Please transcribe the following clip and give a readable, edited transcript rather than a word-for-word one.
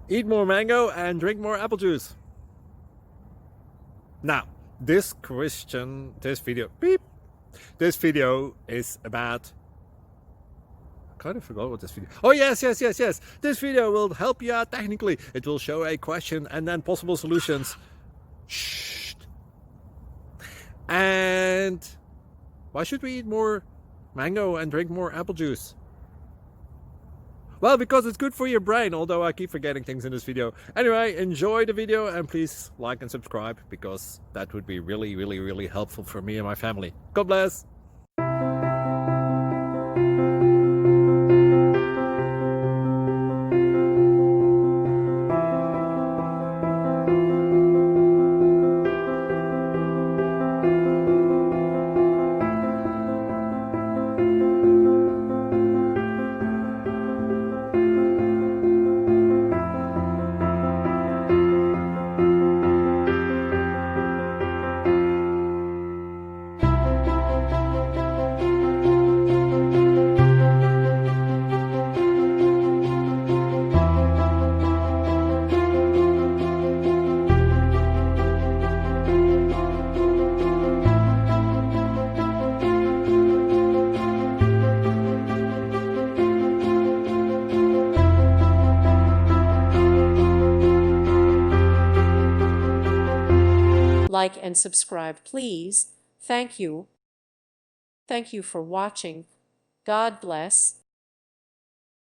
Eat more mango and drink more apple juice. Now, this video is about, I kind of forgot what this video. Oh, yes. This video will help you out technically. It will show a question and then possible solutions. Shh. And why should we eat more mango and drink more apple juice? Well, because it's good for your brain, although I keep forgetting things in this video. Anyway, enjoy the video and please like and subscribe, because that would be really helpful for me and my family. God bless! Like and subscribe, please. Thank you. Thank you for watching. God bless.